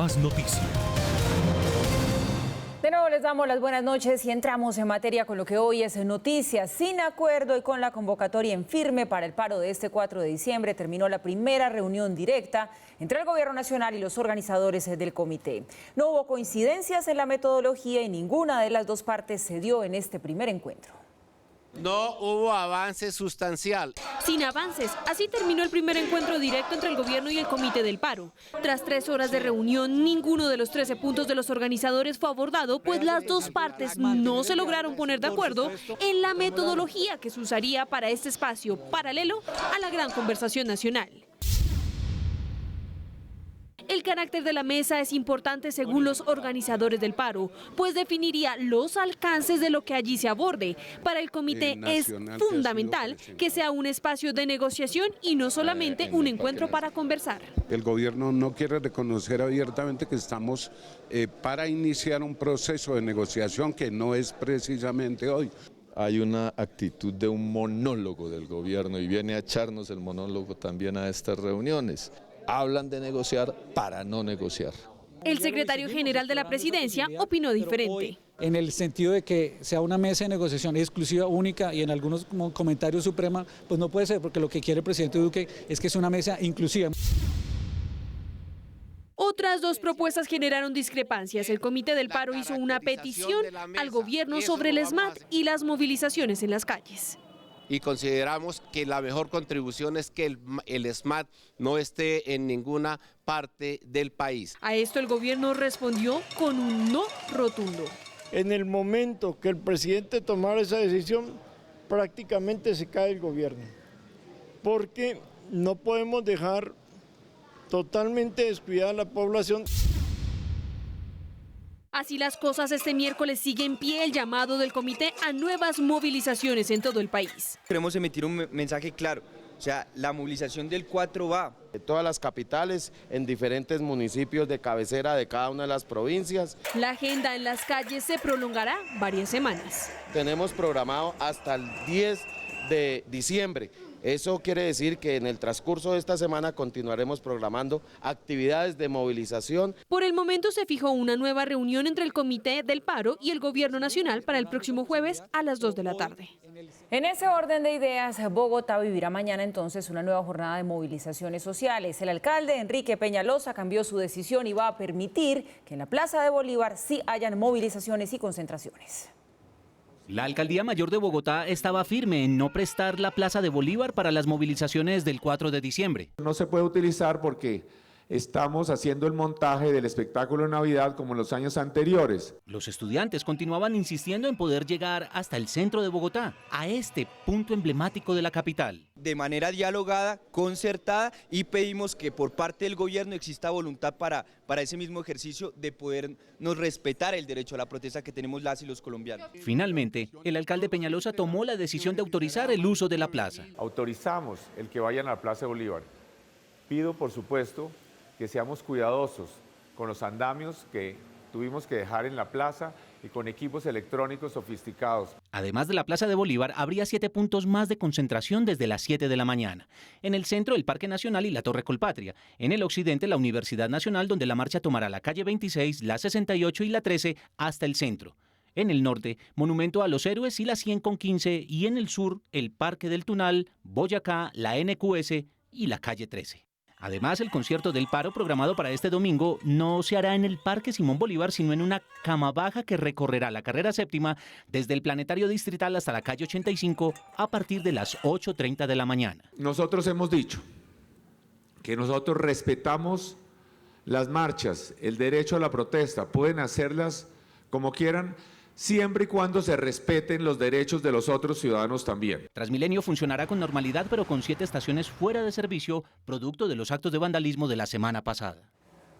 más noticias. De nuevo les damos las buenas noches y entramos en materia con lo que hoy es noticia. Sin acuerdo y con la convocatoria en firme para el paro de este 4 de diciembre, terminó la primera reunión directa entre el Gobierno Nacional y los organizadores del comité. No hubo coincidencias en la metodología y ninguna de las dos partes cedió en este primer encuentro. No hubo avance sustancial. Sin avances, así terminó el primer encuentro directo entre el gobierno y el comité del paro. Tras 3 horas de reunión, ninguno de los 13 puntos de los organizadores fue abordado, pues las dos partes no se lograron poner de acuerdo en la metodología que se usaría para este espacio paralelo a la gran conversación nacional. El carácter de la mesa es importante según los organizadores del paro, pues definiría los alcances de lo que allí se aborde. Para el comité es fundamental que sea un espacio de negociación y no solamente un encuentro para conversar. El gobierno no quiere reconocer abiertamente que estamos para iniciar un proceso de negociación que no es precisamente hoy. Hay una actitud de un monólogo del gobierno y viene a echarnos el monólogo también a estas reuniones. Hablan de negociar para no negociar. El secretario general de la presidencia opinó diferente. En el sentido de que sea una mesa de negociación exclusiva, única y en algunos comentarios suprema, pues no puede ser, porque lo que quiere el presidente Duque es que sea una mesa inclusiva. Otras dos propuestas generaron discrepancias. El comité del paro hizo una petición al gobierno sobre el SMAT y las movilizaciones en las calles. Y consideramos que la mejor contribución es que el SMAT no esté en ninguna parte del país. A esto el gobierno respondió con un no rotundo. En el momento que el presidente tomara esa decisión, prácticamente se cae el gobierno, porque no podemos dejar totalmente descuidada a la población. Así las cosas, este miércoles sigue en pie el llamado del comité a nuevas movilizaciones en todo el país. Queremos emitir un mensaje claro, o sea, la movilización del 4 va. De todas las capitales, en diferentes municipios de cabecera de cada una de las provincias. La agenda en las calles se prolongará varias semanas. Tenemos programado hasta el 10 de diciembre. Eso quiere decir que en el transcurso de esta semana continuaremos programando actividades de movilización. Por el momento se fijó una nueva reunión entre el Comité del Paro y el Gobierno Nacional para el próximo jueves a las 2 de la tarde. En ese orden de ideas, Bogotá vivirá mañana entonces una nueva jornada de movilizaciones sociales. El alcalde Enrique Peñalosa cambió su decisión y va a permitir que en la Plaza de Bolívar sí hayan movilizaciones y concentraciones. La Alcaldía Mayor de Bogotá estaba firme en no prestar la Plaza de Bolívar para las movilizaciones del 4 de diciembre. No se puede utilizar porque estamos haciendo el montaje del espectáculo de Navidad como en los años anteriores. Los estudiantes continuaban insistiendo en poder llegar hasta el centro de Bogotá, a este punto emblemático de la capital. De manera dialogada, concertada, y pedimos que por parte del gobierno exista voluntad para ese mismo ejercicio de podernos respetar el derecho a la protesta que tenemos las y los colombianos. Finalmente, el alcalde Peñalosa tomó la decisión de autorizar el uso de la plaza. Autorizamos el que vayan a la Plaza de Bolívar. Pido, por supuesto, que seamos cuidadosos con los andamios que tuvimos que dejar en la plaza y con equipos electrónicos sofisticados. Además de la Plaza de Bolívar, habría 7 puntos más de concentración desde las 7 de la mañana. En el centro, el Parque Nacional y la Torre Colpatria. En el occidente, la Universidad Nacional, donde la marcha tomará la calle 26, la 68 y la 13 hasta el centro. En el norte, Monumento a los Héroes y la 100 con 15. Y en el sur, el Parque del Tunal, Boyacá, la NQS y la calle 13. Además, el concierto del paro programado para este domingo no se hará en el Parque Simón Bolívar, sino en una cama baja que recorrerá la carrera séptima desde el Planetario Distrital hasta la calle 85 a partir de las 8:30 de la mañana. Nosotros hemos dicho que nosotros respetamos las marchas, el derecho a la protesta, pueden hacerlas como quieran, siempre y cuando se respeten los derechos de los otros ciudadanos también. Transmilenio funcionará con normalidad, pero con 7 estaciones fuera de servicio, producto de los actos de vandalismo de la semana pasada.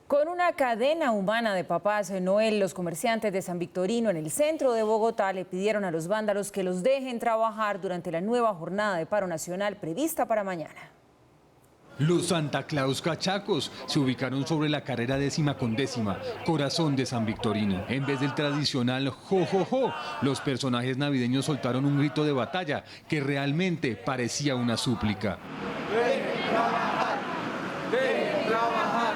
Con una cadena humana de Papás Noel, los comerciantes de San Victorino, en el centro de Bogotá, le pidieron a los vándalos que los dejen trabajar durante la nueva jornada de paro nacional prevista para mañana. Los Santa Claus cachacos se ubicaron sobre la carrera 10ª con 10ª, corazón de San Victorino. En vez del tradicional jo, jo, jo, los personajes navideños soltaron un grito de batalla que realmente parecía una súplica. ¡Ven trabajar! ¡Ven trabajar!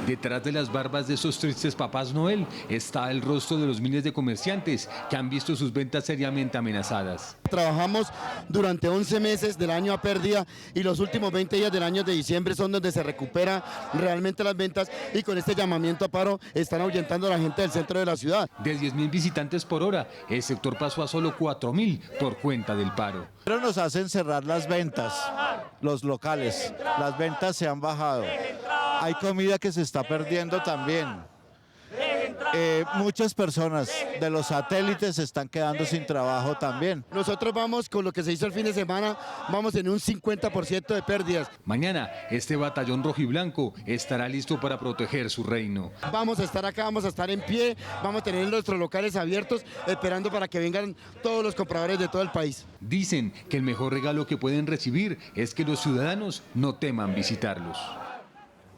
Detrás de las barbas de esos tristes papás Noel está el rostro de los miles de comerciantes que han visto sus ventas seriamente amenazadas. Trabajamos durante 11 meses del año a pérdida y los últimos 20 días del año de diciembre son donde se recupera realmente las ventas, y con este llamamiento a paro están ahuyentando a la gente del centro de la ciudad. De 10.000 visitantes por hora, el sector pasó a solo 4.000 por cuenta del paro. Pero nos hacen cerrar las ventas, los locales, las ventas se han bajado. Hay comida que se está perdiendo también. Muchas personas de los satélites se están quedando sin trabajo también. Nosotros vamos con lo que se hizo el fin de semana, vamos en un 50% de pérdidas. Mañana este batallón rojiblanco estará listo para proteger su reino. Vamos a estar acá, vamos a estar en pie, vamos a tener nuestros locales abiertos esperando para que vengan todos los compradores de todo el país. Dicen que el mejor regalo que pueden recibir es que los ciudadanos no teman visitarlos.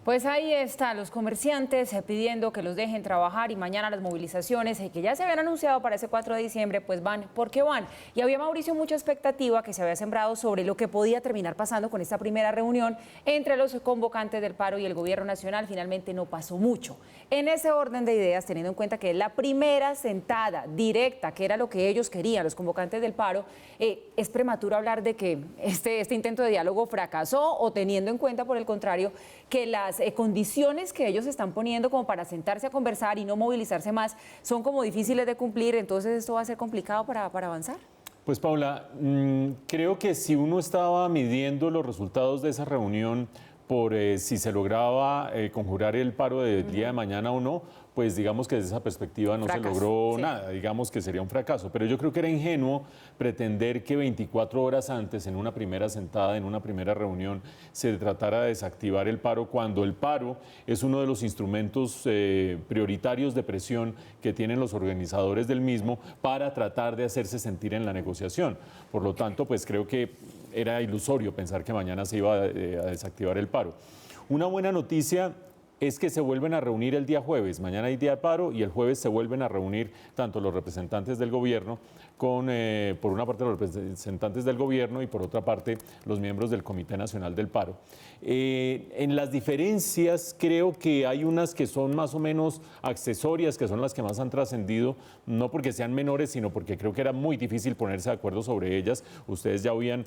Pues ahí están los comerciantes pidiendo que los dejen trabajar, y mañana las movilizaciones que ya se habían anunciado para ese 4 de diciembre, pues van porque van. Y había, Mauricio, mucha expectativa que se había sembrado sobre lo que podía terminar pasando con esta primera reunión entre los convocantes del paro y el gobierno nacional. Finalmente no pasó mucho. En ese orden de ideas, teniendo en cuenta que es la primera sentada directa, que era lo que ellos querían, los convocantes del paro, es prematuro hablar de que este intento de diálogo fracasó, o teniendo en cuenta, por el contrario, que las condiciones que ellos están poniendo como para sentarse a conversar y no movilizarse más son como difíciles de cumplir. Entonces esto va a ser complicado para avanzar. Pues Paula, creo que si uno estaba midiendo los resultados de esa reunión por si se lograba conjurar el paro del día de mañana o no, pues digamos que desde esa perspectiva no se logró nada, digamos que sería un fracaso. Pero yo creo que era ingenuo pretender que 24 horas antes, en una primera sentada, en una primera reunión, se tratara de desactivar el paro, cuando el paro es uno de los instrumentos prioritarios de presión que tienen los organizadores del mismo para tratar de hacerse sentir en la negociación. Por lo tanto, pues creo que era ilusorio pensar que mañana se iba a desactivar el paro. Una buena noticia es que se vuelven a reunir el día jueves. Mañana hay día de paro y el jueves se vuelven a reunir tanto los representantes del gobierno por una parte los representantes del gobierno y por otra parte los miembros del Comité Nacional del Paro. En las diferencias creo que hay unas que son más o menos accesorias, que son las que más han trascendido, no porque sean menores, sino porque creo que era muy difícil ponerse de acuerdo sobre ellas. Ustedes ya oían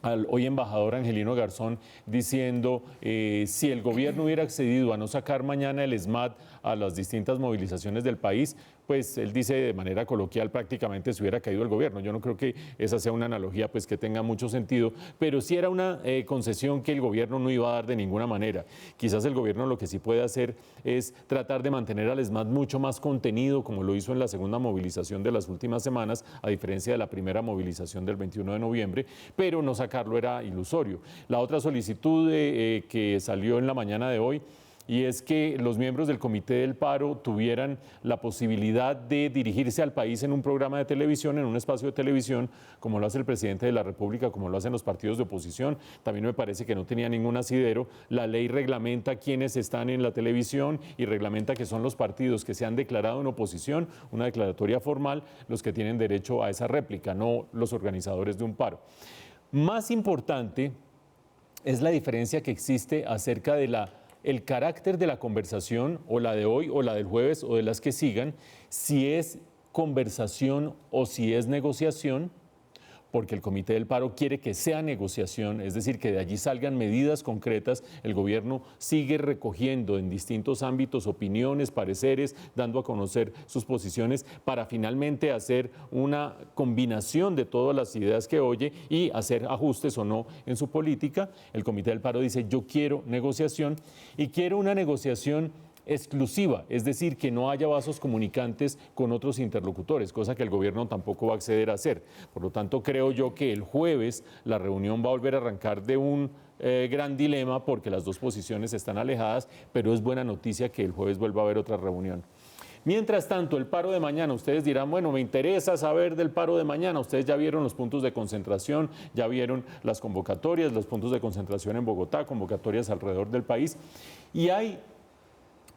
al hoy embajador Angelino Garzón diciendo si el gobierno hubiera accedido a no sacar mañana el SMAT a las distintas movilizaciones del país, pues él dice de manera coloquial prácticamente se hubiera caído el gobierno. Yo no creo que esa sea una analogía pues que tenga mucho sentido, pero sí era una concesión que el gobierno no iba a dar de ninguna manera. Quizás el gobierno lo que sí puede hacer es tratar de mantener al SMAT mucho más contenido, como lo hizo en la segunda movilización de las últimas semanas, a diferencia de la primera movilización del 21 de noviembre, pero no sacarlo era ilusorio. La otra solicitud que salió en la mañana de hoy, y es que los miembros del Comité del Paro tuvieran la posibilidad de dirigirse al país en un programa de televisión, en un espacio de televisión, como lo hace el presidente de la República, como lo hacen los partidos de oposición. También me parece que no tenía ningún asidero. La ley reglamenta quiénes están en la televisión y reglamenta que son los partidos que se han declarado en oposición, una declaratoria formal, los que tienen derecho a esa réplica, no los organizadores de un paro. Más importante es la diferencia que existe acerca de el carácter de la conversación, o la de hoy, o la del jueves, o de las que sigan, si es conversación o si es negociación, porque el Comité del Paro quiere que sea negociación, es decir, que de allí salgan medidas concretas. El gobierno sigue recogiendo en distintos ámbitos opiniones, pareceres, dando a conocer sus posiciones para finalmente hacer una combinación de todas las ideas que oye y hacer ajustes o no en su política. El Comité del Paro dice, yo quiero negociación y quiero una negociación exclusiva, es decir, que no haya vasos comunicantes con otros interlocutores, cosa que el gobierno tampoco va a acceder a hacer. Por lo tanto, creo yo que el jueves la reunión va a volver a arrancar de un gran dilema porque las dos posiciones están alejadas, pero es buena noticia que el jueves vuelva a haber otra reunión. Mientras tanto, el paro de mañana, ustedes dirán, bueno, me interesa saber del paro de mañana. Ustedes ya vieron los puntos de concentración, ya vieron las convocatorias, los puntos de concentración en Bogotá, convocatorias alrededor del país, y hay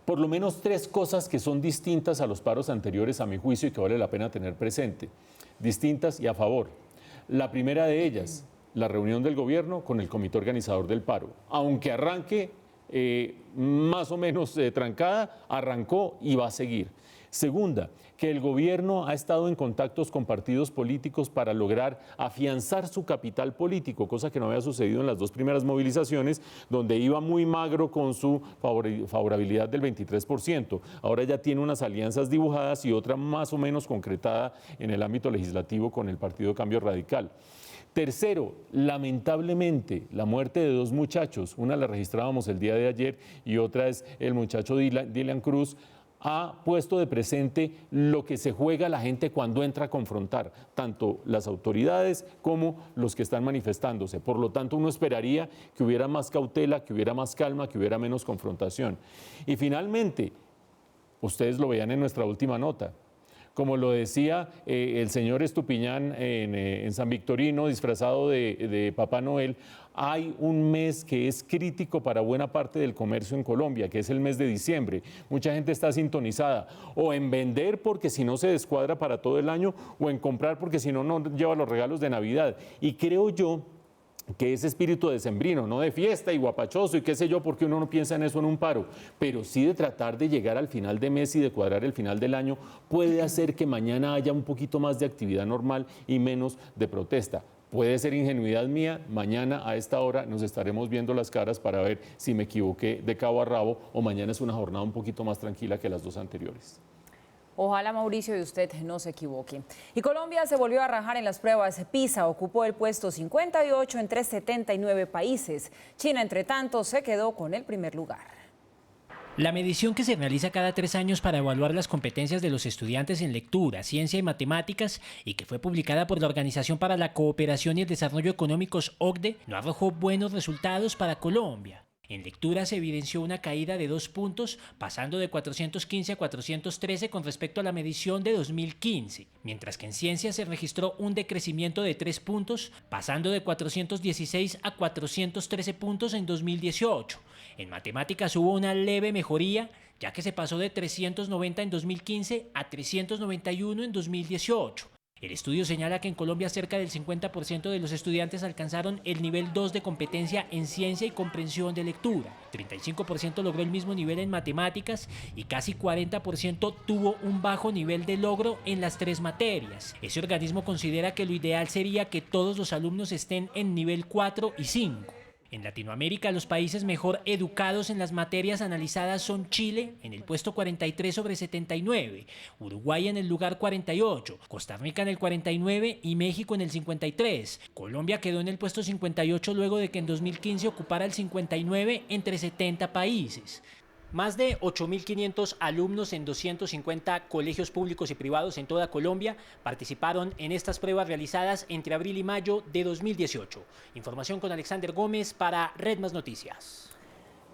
por lo menos tres cosas que son distintas a los paros anteriores, a mi juicio, y que vale la pena tener presente. Distintas y a favor. La primera de ellas, la reunión del gobierno con el comité organizador del paro. Aunque arranque más o menos trancada, arrancó y va a seguir. Segunda, que el gobierno ha estado en contactos con partidos políticos para lograr afianzar su capital político, cosa que no había sucedido en las dos primeras movilizaciones, donde iba muy magro con su favorabilidad del 23%. Ahora ya tiene unas alianzas dibujadas y otra más o menos concretada en el ámbito legislativo con el Partido Cambio Radical. Tercero, lamentablemente, la muerte de dos muchachos, una la registrábamos el día de ayer y otra es el muchacho Dylan Cruz, ha puesto de presente lo que se juega la gente cuando entra a confrontar, tanto las autoridades como los que están manifestándose. Por lo tanto, uno esperaría que hubiera más cautela, que hubiera más calma, que hubiera menos confrontación. Y finalmente, ustedes lo veían en nuestra última nota, como lo decía el señor Estupiñán en San Victorino, disfrazado de Papá Noel, hay un mes que es crítico para buena parte del comercio en Colombia, que es el mes de diciembre. Mucha gente está sintonizada o en vender porque si no se descuadra para todo el año, o en comprar porque si no, no lleva los regalos de Navidad. Y creo yo que ese espíritu decembrino, no de fiesta y guapachoso y qué sé yo, porque uno no piensa en eso en un paro, pero sí de tratar de llegar al final de mes y de cuadrar el final del año, puede hacer que mañana haya un poquito más de actividad normal y menos de protesta. Puede ser ingenuidad mía, mañana a esta hora nos estaremos viendo las caras para ver si me equivoqué de cabo a rabo o mañana es una jornada un poquito más tranquila que las dos anteriores. Ojalá, Mauricio, y usted no se equivoque. Y Colombia se volvió a rajar en las pruebas PISA, ocupó el puesto 58 entre 79 países. China, entre tanto, se quedó con el primer lugar. La medición, que se realiza cada 3 años para evaluar las competencias de los estudiantes en lectura, ciencia y matemáticas, y que fue publicada por la Organización para la Cooperación y el Desarrollo Económicos, OCDE, no arrojó buenos resultados para Colombia. En lectura se evidenció una caída de 2 puntos, pasando de 415 a 413 con respecto a la medición de 2015, mientras que en ciencia se registró un decrecimiento de 3 puntos, pasando de 416 a 413 puntos en 2018. En matemáticas hubo una leve mejoría, ya que se pasó de 390 en 2015 a 391 en 2018. El estudio señala que en Colombia cerca del 50% de los estudiantes alcanzaron el nivel 2 de competencia en ciencia y comprensión de lectura. 35% logró el mismo nivel en matemáticas y casi 40% tuvo un bajo nivel de logro en las 3 materias. Ese organismo considera que lo ideal sería que todos los alumnos estén en nivel 4 y 5. En Latinoamérica, los países mejor educados en las materias analizadas son Chile, en el puesto 43 sobre 79, Uruguay en el lugar 48, Costa Rica en el 49 y México en el 53. Colombia quedó en el puesto 58 luego de que en 2015 ocupara el 59 entre 70 países. Más de 8.500 alumnos en 250 colegios públicos y privados en toda Colombia participaron en estas pruebas realizadas entre abril y mayo de 2018. Información con Alexander Gómez para Red Más Noticias.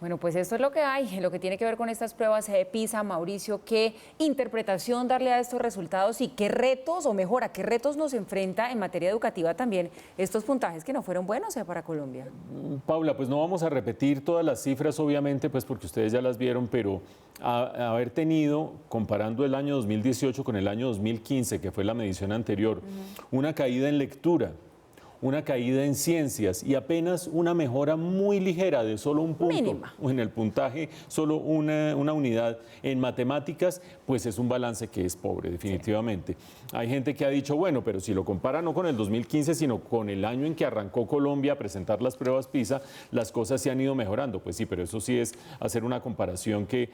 Bueno, pues esto es lo que hay, lo que tiene que ver con estas pruebas de PISA. Mauricio, ¿qué interpretación darle a estos resultados y qué retos, o mejor, a qué retos nos enfrenta en materia educativa también estos puntajes que no fueron buenos para Colombia? Paula, pues no vamos a repetir todas las cifras, obviamente, pues porque ustedes ya las vieron, pero haber tenido, comparando el año 2018 con el año 2015, que fue la medición anterior, una caída en lectura, una caída en ciencias y apenas una mejora muy ligera de solo un punto. Mínima. En el puntaje, solo una unidad. En matemáticas, pues es un balance que es pobre, definitivamente. Sí. Hay gente que ha dicho, bueno, pero si lo compara no con el 2015, sino con el año en que arrancó Colombia a presentar las pruebas PISA, las cosas se han ido mejorando. Pues sí, pero eso sí es hacer una comparación que,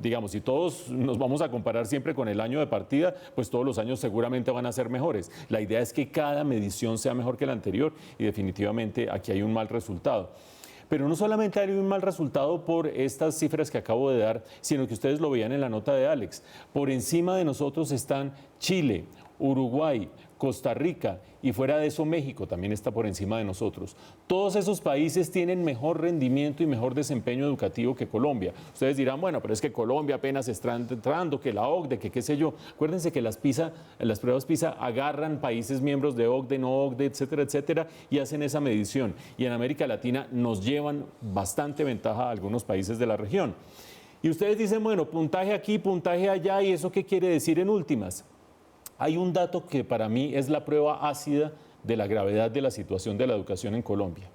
digamos, si todos nos vamos a comparar siempre con el año de partida, pues todos los años seguramente van a ser mejores. La idea es que cada medición sea mejor que la anterior y definitivamente aquí hay un mal resultado. Pero no solamente hay un mal resultado por estas cifras que acabo de dar, sino que ustedes lo veían en la nota de Alex. Por encima de nosotros están Chile, Uruguay, Costa Rica y fuera de eso México también está por encima de nosotros. Todos esos países tienen mejor rendimiento y mejor desempeño educativo que Colombia. Ustedes dirán, bueno, pero es que Colombia apenas está entrando, que la OCDE, que qué sé yo. Acuérdense que las pruebas PISA agarran países miembros de OCDE, no OCDE, etcétera, etcétera, y hacen esa medición. Y en América Latina nos llevan bastante ventaja a algunos países de la región. Y ustedes dicen, bueno, puntaje aquí, puntaje allá, ¿y eso qué quiere decir en últimas? Hay un dato que para mí es la prueba ácida de la gravedad de la situación de la educación en Colombia.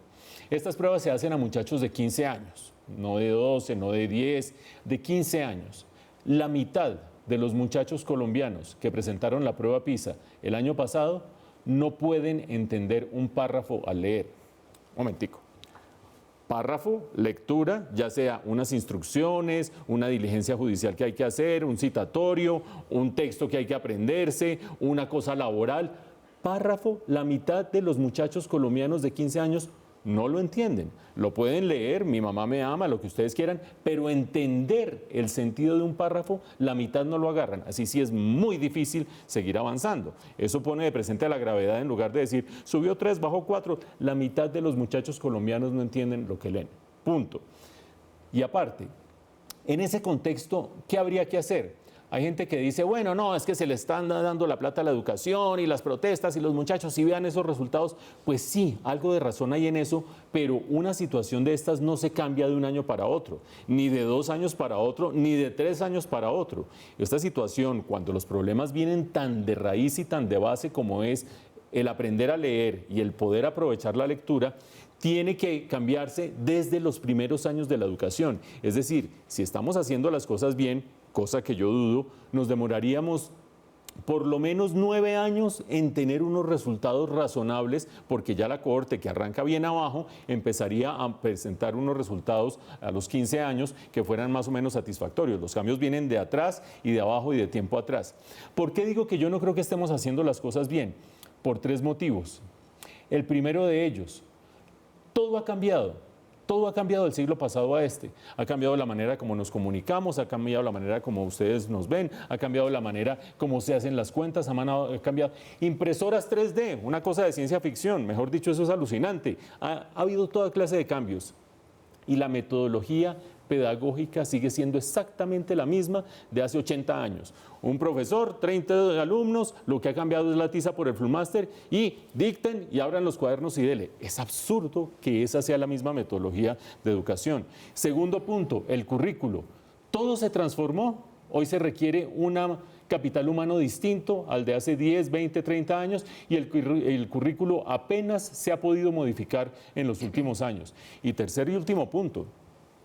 Estas pruebas se hacen a muchachos de 15 años, no de 12, no de 10, de 15 años. La mitad de los muchachos colombianos que presentaron la prueba PISA el año pasado no pueden entender un párrafo al leer. Momentico. Párrafo, lectura, ya sea unas instrucciones, una diligencia judicial que hay que hacer, un citatorio, un texto que hay que aprenderse, una cosa laboral. Párrafo, la mitad de los muchachos colombianos de 15 años no lo entienden. Lo pueden leer, mi mamá me ama, lo que ustedes quieran, pero entender el sentido de un párrafo, la mitad no lo agarran. Así sí es muy difícil seguir avanzando. Eso pone de presente a la gravedad en lugar de decir, subió 3, bajó 4. La mitad de los muchachos colombianos no entienden lo que leen. Punto. Y aparte, en ese contexto, ¿qué habría que hacer? Hay gente que dice, bueno, no, es que se le están dando la plata a la educación y las protestas y los muchachos, si vean esos resultados, pues sí, algo de razón hay en eso, pero una situación de estas no se cambia de un año para otro, ni de 2 años para otro, ni de 3 años para otro. Esta situación, cuando los problemas vienen tan de raíz y tan de base como es el aprender a leer y el poder aprovechar la lectura, tiene que cambiarse desde los primeros años de la educación. Es decir, si estamos haciendo las cosas bien, cosa que yo dudo, nos demoraríamos por lo menos 9 años en tener unos resultados razonables, porque ya la cohorte que arranca bien abajo empezaría a presentar unos resultados a los 15 años que fueran más o menos satisfactorios. Los cambios vienen de atrás y de abajo y de tiempo atrás. ¿Por qué digo que yo no creo que estemos haciendo las cosas bien? Por 3 motivos. El primero de ellos, todo ha cambiado. Todo ha cambiado del siglo pasado a este. Ha cambiado la manera como nos comunicamos, ha cambiado la manera como ustedes nos ven, ha cambiado la manera como se hacen las cuentas, ha cambiado. Impresoras 3D, una cosa de ciencia ficción, mejor dicho, eso es alucinante. Ha habido toda clase de cambios. Y la metodología pedagógica sigue siendo exactamente la misma de hace 80 años. Un profesor, 30 alumnos, lo que ha cambiado es la tiza por el Flummaster y dicten y abran los cuadernos y dele. Es absurdo que esa sea la misma metodología de educación. Segundo punto, el currículo. Todo se transformó. Hoy se requiere un capital humano distinto al de hace 10, 20, 30 años y el currículo apenas se ha podido modificar en los últimos años. Y tercer y último punto.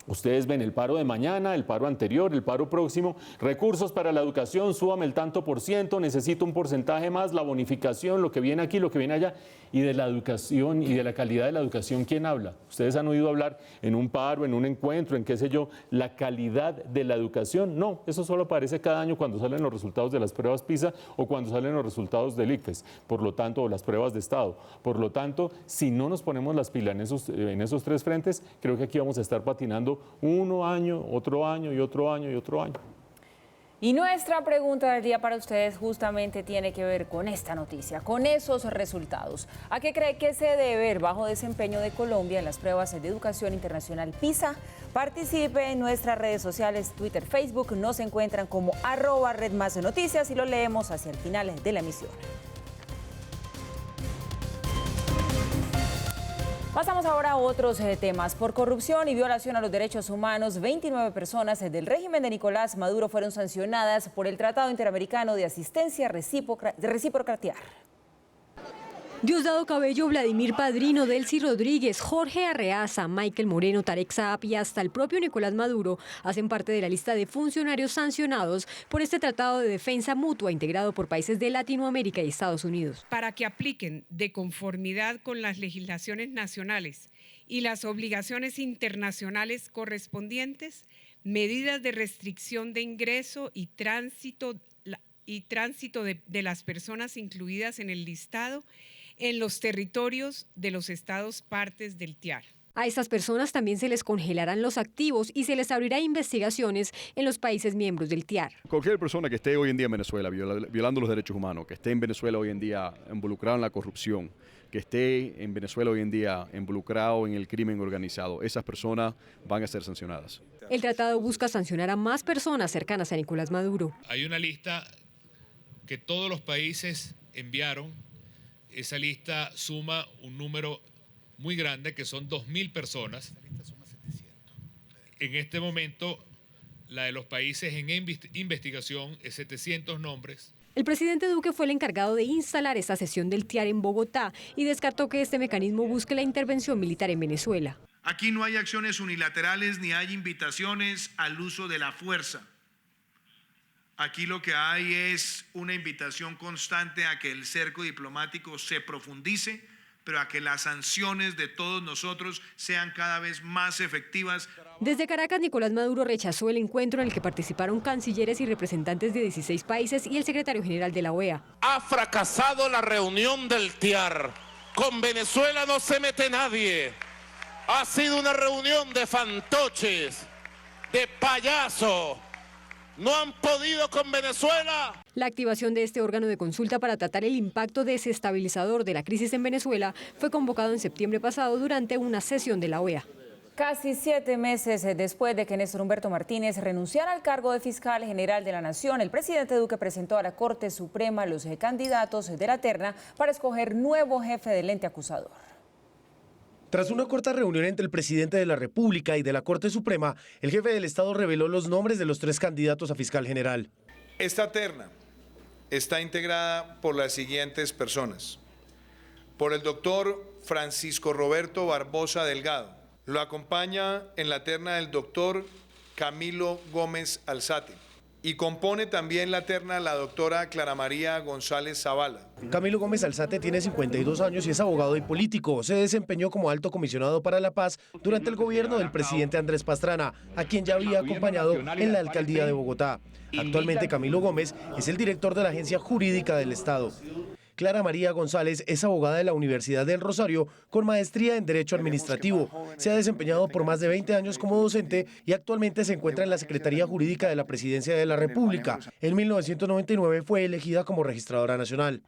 Ustedes ven el paro de mañana, el paro anterior, el paro próximo, recursos para la educación, súbame el tanto por ciento, necesito un porcentaje más, la bonificación, lo que viene aquí, lo que viene allá. Y de la educación y de la calidad de la educación, ¿quién habla? Ustedes han oído hablar en un paro, en un encuentro, en qué sé yo, la calidad de la educación. No, eso solo aparece cada año cuando salen los resultados de las pruebas PISA o cuando salen los resultados del ICFES, por lo tanto, o las pruebas de Estado. Por lo tanto, si no nos ponemos las pilas en esos 3 frentes, creo que aquí vamos a estar patinando un año, otro año y otro año y otro año. Y nuestra pregunta del día para ustedes justamente tiene que ver con esta noticia, con esos resultados. ¿A qué cree que se debe el bajo desempeño de Colombia en las pruebas de educación internacional PISA? Participe en nuestras redes sociales, Twitter, Facebook. Nos encuentran como @redmasnoticias y lo leemos hacia el final de la emisión. Pasamos ahora a otros temas. Por corrupción y violación a los derechos humanos, 29 personas del régimen de Nicolás Maduro fueron sancionadas por el Tratado Interamericano de Asistencia Recíproca TIAR. Diosdado Cabello, Vladimir Padrino, Delcy Rodríguez, Jorge Arreaza, Michael Moreno, Tarek Saab y hasta el propio Nicolás Maduro hacen parte de la lista de funcionarios sancionados por este tratado de defensa mutua integrado por países de Latinoamérica y Estados Unidos. Para que apliquen de conformidad con las legislaciones nacionales y las obligaciones internacionales correspondientes, medidas de restricción de ingreso y tránsito de las personas incluidas en el listado en los territorios de los estados partes del TIAR. A estas personas también se les congelarán los activos y se les abrirá investigaciones en los países miembros del TIAR. Cualquier persona que esté hoy en día en Venezuela violando los derechos humanos, que esté en Venezuela hoy en día involucrado en la corrupción, que esté en Venezuela hoy en día involucrado en el crimen organizado, esas personas van a ser sancionadas. El tratado busca sancionar a más personas cercanas a Nicolás Maduro. Hay una lista que todos los países enviaron. Esa lista suma un número muy grande, que son 2.000 personas. En este momento, la de los países en investigación es 700 nombres. El presidente Duque fue el encargado de instalar esta sesión del TIAR en Bogotá y descartó que este mecanismo busque la intervención militar en Venezuela. Aquí no hay acciones unilaterales ni hay invitaciones al uso de la fuerza. Aquí lo que hay es una invitación constante a que el cerco diplomático se profundice, pero a que las sanciones de todos nosotros sean cada vez más efectivas. Desde Caracas, Nicolás Maduro rechazó el encuentro en el que participaron cancilleres y representantes de 16 países y el secretario general de la OEA. Ha fracasado la reunión del TIAR. Con Venezuela no se mete nadie. Ha sido una reunión de fantoches, de payasos. No han podido con Venezuela. La activación de este órgano de consulta para tratar el impacto desestabilizador de la crisis en Venezuela fue convocado en septiembre pasado durante una sesión de la OEA. Casi 7 meses después de que Néstor Humberto Martínez renunciara al cargo de fiscal general de la Nación, el presidente Duque presentó a la Corte Suprema los candidatos de la terna para escoger nuevo jefe del ente acusador. Tras una corta reunión entre el presidente de la República y de la Corte Suprema, el jefe del Estado reveló los nombres de los 3 candidatos a fiscal general. Esta terna está integrada por las siguientes personas. Por el doctor Francisco Roberto Barbosa Delgado. Lo acompaña en la terna el doctor Camilo Gómez Alzate. Y compone también la terna la doctora Clara María González Zavala. Camilo Gómez Alzate tiene 52 años y es abogado y político. Se desempeñó como alto comisionado para la paz durante el gobierno del presidente Andrés Pastrana, a quien ya había acompañado en la alcaldía de Bogotá. Actualmente Camilo Gómez es el director de la Agencia Jurídica del Estado. Clara María González es abogada de la Universidad del Rosario con maestría en Derecho Administrativo. Se ha desempeñado por más de 20 años como docente y actualmente se encuentra en la Secretaría Jurídica de la Presidencia de la República. En 1999 fue elegida como registradora nacional.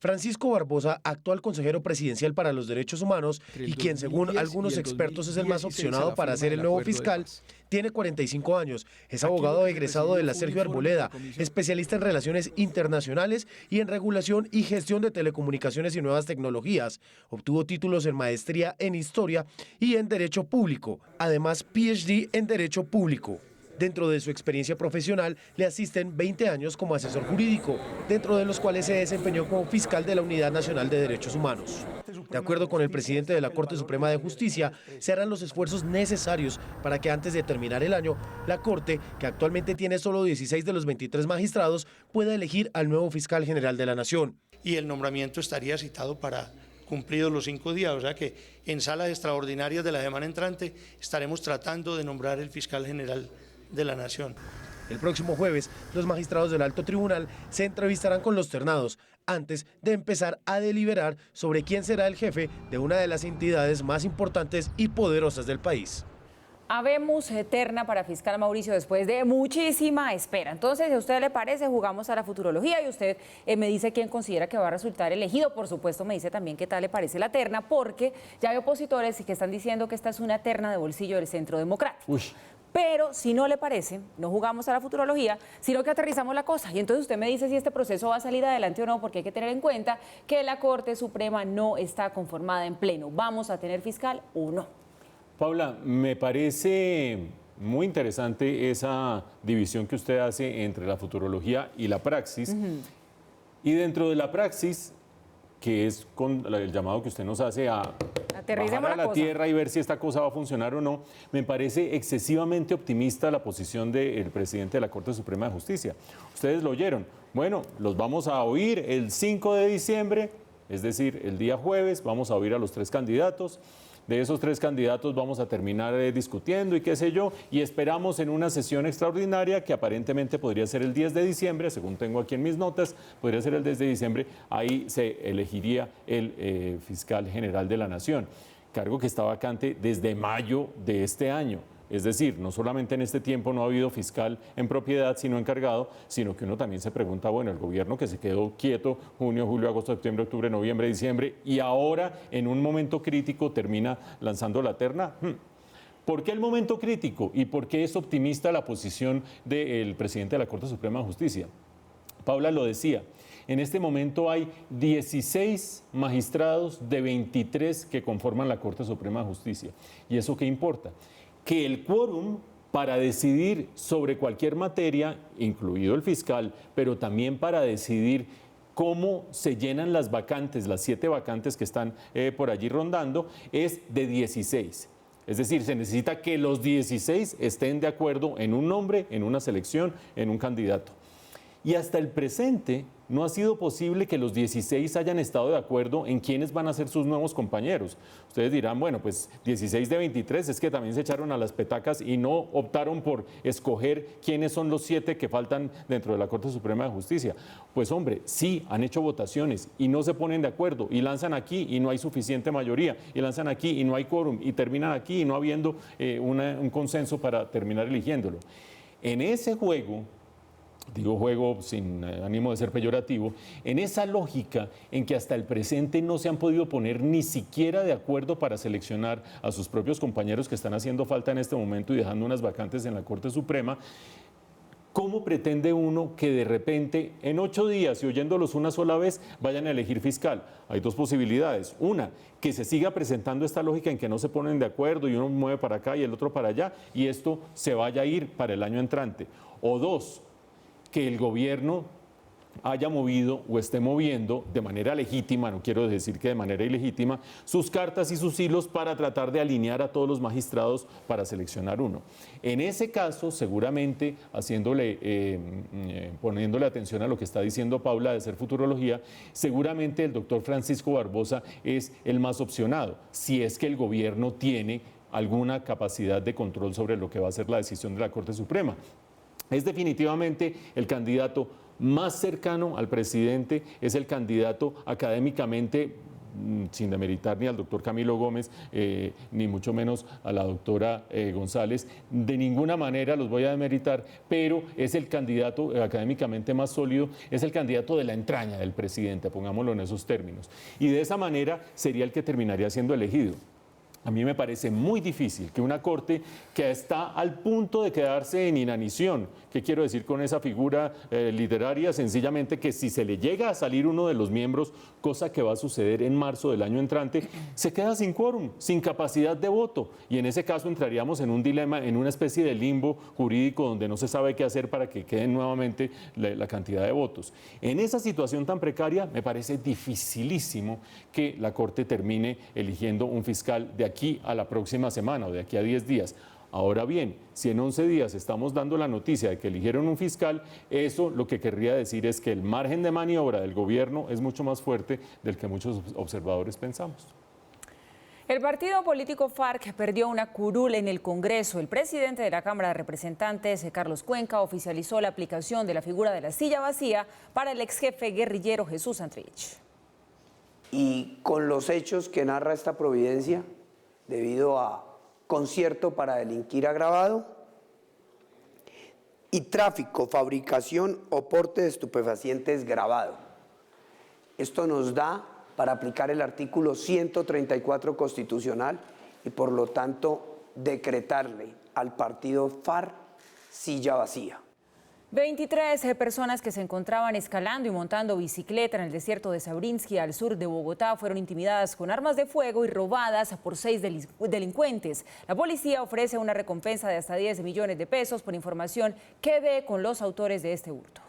Francisco Barbosa, actual consejero presidencial para los derechos humanos y quien según algunos expertos es el más opcionado para ser el nuevo fiscal, tiene 45 años, es abogado egresado de la Sergio Arboleda, especialista en relaciones internacionales y en regulación y gestión de telecomunicaciones y nuevas tecnologías. Obtuvo títulos en maestría en historia y en derecho público, además PhD en derecho público. Dentro de su experiencia profesional le asisten 20 años como asesor jurídico, dentro de los cuales se desempeñó como fiscal de la Unidad Nacional de Derechos Humanos. De acuerdo con el presidente de la Corte Suprema de Justicia, se harán los esfuerzos necesarios para que antes de terminar el año, la Corte, que actualmente tiene solo 16 de los 23 magistrados, pueda elegir al nuevo fiscal general de la Nación. Y el nombramiento estaría citado para cumplidos los 5 días, o sea que en salas extraordinarias de la semana entrante estaremos tratando de nombrar el fiscal general de la Nación. El próximo jueves, los magistrados del Alto Tribunal se entrevistarán con los ternados antes de empezar a deliberar sobre quién será el jefe de una de las entidades más importantes y poderosas del país. Habemos terna para fiscal Mauricio después de muchísima espera. Entonces, si a usted le parece, jugamos a la futurología y usted me dice quién considera que va a resultar elegido. Por supuesto, me dice también qué tal le parece la terna, porque ya hay opositores que están diciendo que esta es una terna de bolsillo del Centro Democrático. Uy. Pero si no le parece, no jugamos a la futurología, sino que aterrizamos la cosa. Y entonces usted me dice si este proceso va a salir adelante o no, porque hay que tener en cuenta que la Corte Suprema no está conformada en pleno. ¿Vamos a tener fiscal o no? Paula, me parece muy interesante esa división que usted hace entre la futurología y la praxis. Y dentro de la praxis, que es con el llamado que usted nos hace a bajar a la tierra y ver si esta cosa va a funcionar o no, me parece excesivamente optimista la posición del presidente de la Corte Suprema de Justicia. Ustedes lo oyeron. Bueno, los vamos a oír el 5 de diciembre, es decir, el día jueves, vamos a oír a los 3 candidatos. De esos 3 candidatos vamos a terminar discutiendo y qué sé yo, y esperamos en una sesión extraordinaria que aparentemente podría ser el 10 de diciembre, según tengo aquí en mis notas, podría ser el 10 de diciembre, ahí se elegiría el fiscal general de la Nación, cargo que está vacante desde mayo de este año. Es decir, no solamente en este tiempo no ha habido fiscal en propiedad, sino encargado, sino que uno también se pregunta, bueno, el gobierno que se quedó quieto junio, julio, agosto, septiembre, octubre, noviembre, diciembre, y ahora en un momento crítico termina lanzando la terna. ¿Por qué el momento crítico? ¿Y por qué es optimista la posición del presidente de la Corte Suprema de Justicia? Paula lo decía, en este momento hay 16 magistrados de 23 que conforman la Corte Suprema de Justicia. ¿Y eso qué importa? Que el quórum para decidir sobre cualquier materia, incluido el fiscal, pero también para decidir cómo se llenan las vacantes, las 7 vacantes que están por allí rondando, es de 16. Es decir, se necesita que los 16 estén de acuerdo en un nombre, en una selección, en un candidato. Y hasta el presente no ha sido posible que los 16 hayan estado de acuerdo en quiénes van a ser sus nuevos compañeros. Ustedes dirán, bueno, pues 16 de 23 es que también se echaron a las petacas y no optaron por escoger quiénes son los 7 que faltan dentro de la Corte Suprema de Justicia. Pues hombre, sí, han hecho votaciones y no se ponen de acuerdo y lanzan aquí y no hay suficiente mayoría y lanzan aquí y no hay quórum y terminan aquí y no habiendo un consenso para terminar eligiéndolo. En ese juego, digo juego sin ánimo de ser peyorativo, en esa lógica en que hasta el presente no se han podido poner ni siquiera de acuerdo para seleccionar a sus propios compañeros que están haciendo falta en este momento y dejando unas vacantes en la Corte Suprema, ¿cómo pretende uno que de repente en 8 días y oyéndolos una sola vez vayan a elegir fiscal? Hay 2 posibilidades. Una, que se siga presentando esta lógica en que no se ponen de acuerdo y uno mueve para acá y el otro para allá y esto se vaya a ir para el año entrante. O 2, que el gobierno haya movido o esté moviendo de manera legítima, no quiero decir que de manera ilegítima, sus cartas y sus hilos para tratar de alinear a todos los magistrados para seleccionar uno. En ese caso, seguramente, poniéndole atención a lo que está diciendo Paula de Ser Futurología, seguramente el doctor Francisco Barbosa es el más opcionado, si es que el gobierno tiene alguna capacidad de control sobre lo que va a ser la decisión de la Corte Suprema. Es definitivamente el candidato más cercano al presidente, es el candidato académicamente, sin demeritar ni al doctor Camilo Gómez, ni mucho menos a la doctora González, de ninguna manera los voy a demeritar, pero es el candidato académicamente más sólido, es el candidato de la entraña del presidente, pongámoslo en esos términos. Y de esa manera sería el que terminaría siendo elegido. A mí me parece muy difícil que una corte que está al punto de quedarse en inanición, ¿qué quiero decir con esa figura literaria? Sencillamente que si se le llega a salir uno de los miembros, cosa que va a suceder en marzo del año entrante, se queda sin quórum, sin capacidad de voto. Y en ese caso entraríamos en un dilema, en una especie de limbo jurídico donde no se sabe qué hacer para que queden nuevamente la cantidad de votos. En esa situación tan precaria me parece dificilísimo que la Corte termine eligiendo un fiscal de aquí a la próxima semana o de aquí a 10 días. Ahora bien, si en 11 días estamos dando la noticia de que eligieron un fiscal, eso lo que querría decir es que el margen de maniobra del gobierno es mucho más fuerte del que muchos observadores pensamos. El partido político FARC perdió una curul en el Congreso. El presidente de la Cámara de Representantes, Carlos Cuenca, oficializó la aplicación de la figura de la silla vacía para el ex jefe guerrillero Jesús Santrich. Y con los hechos que narra esta providencia, debido a concierto para delinquir agravado y tráfico, fabricación o porte de estupefacientes gravado. Esto nos da para aplicar el artículo 134 constitucional y por lo tanto decretarle al partido FARC silla vacía. 23 personas que se encontraban escalando y montando bicicleta en el desierto de Sabrinsky, al sur de Bogotá, fueron intimidadas con armas de fuego y robadas por 6 delincuentes. La policía ofrece una recompensa de hasta 10 millones de pesos por información que dé con los autores de este hurto.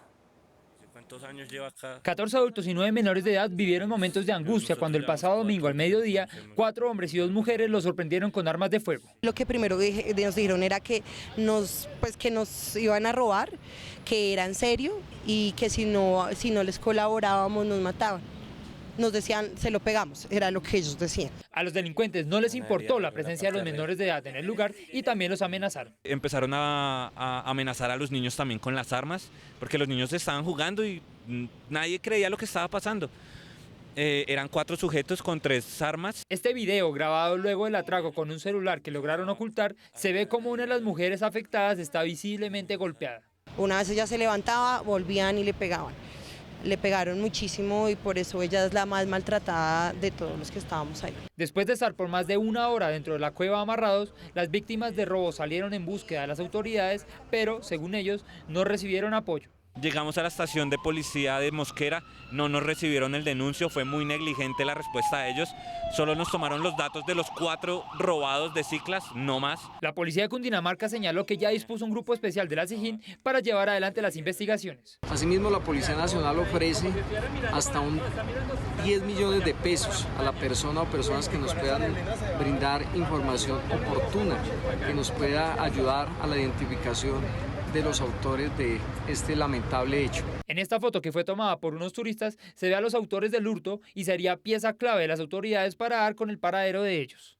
¿Cuántos años lleva acá? 14 adultos y 9 menores de edad vivieron momentos de angustia cuando el pasado domingo al mediodía 4 hombres y 2 mujeres los sorprendieron con armas de fuego. Lo que primero nos dijeron era que nos iban a robar, que era en serio y que si no les colaborábamos nos mataban. Nos decían, se lo pegamos, era lo que ellos decían. A los delincuentes no les importó la presencia de los menores de edad en el lugar y también los amenazaron. Empezaron a amenazar a los niños también con las armas, porque los niños estaban jugando y nadie creía lo que estaba pasando. Eran 4 sujetos con 3 armas. Este video, grabado luego del atraco con un celular que lograron ocultar, se ve como una de las mujeres afectadas está visiblemente golpeada. Una vez ella se levantaba, volvían y le pegaban. Le pegaron muchísimo y por eso ella es la más maltratada de todos los que estábamos ahí. Después de estar por más de 1 hora dentro de la cueva amarrados, las víctimas de robo salieron en búsqueda de las autoridades, pero, según ellos, no recibieron apoyo. Llegamos a la estación de policía de Mosquera, no nos recibieron el denuncio, fue muy negligente la respuesta de ellos, solo nos tomaron los datos de los 4 robados de ciclas, no más. La policía de Cundinamarca señaló que ya dispuso un grupo especial de la SIJIN para llevar adelante las investigaciones. Asimismo, la Policía Nacional ofrece hasta 10 millones de pesos a la persona o personas que nos puedan brindar información oportuna, que nos pueda ayudar a la identificación de los autores de este lamentable hecho. En esta foto, que fue tomada por unos turistas, se ve a los autores del hurto y sería pieza clave de las autoridades para dar con el paradero de ellos.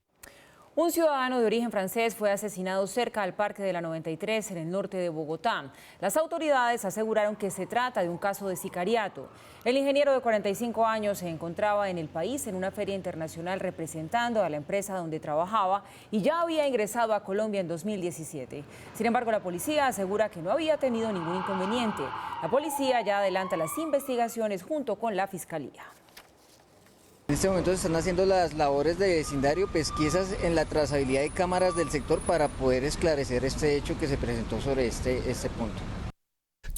Un ciudadano de origen francés fue asesinado cerca al Parque de la 93 en el norte de Bogotá. Las autoridades aseguraron que se trata de un caso de sicariato. El ingeniero de 45 años se encontraba en el país en una feria internacional representando a la empresa donde trabajaba y ya había ingresado a Colombia en 2017. Sin embargo, la policía asegura que no había tenido ningún inconveniente. La policía ya adelanta las investigaciones junto con la fiscalía. En este momento se están haciendo las labores de vecindario, pesquisas en la trazabilidad de cámaras del sector para poder esclarecer este hecho que se presentó sobre este punto.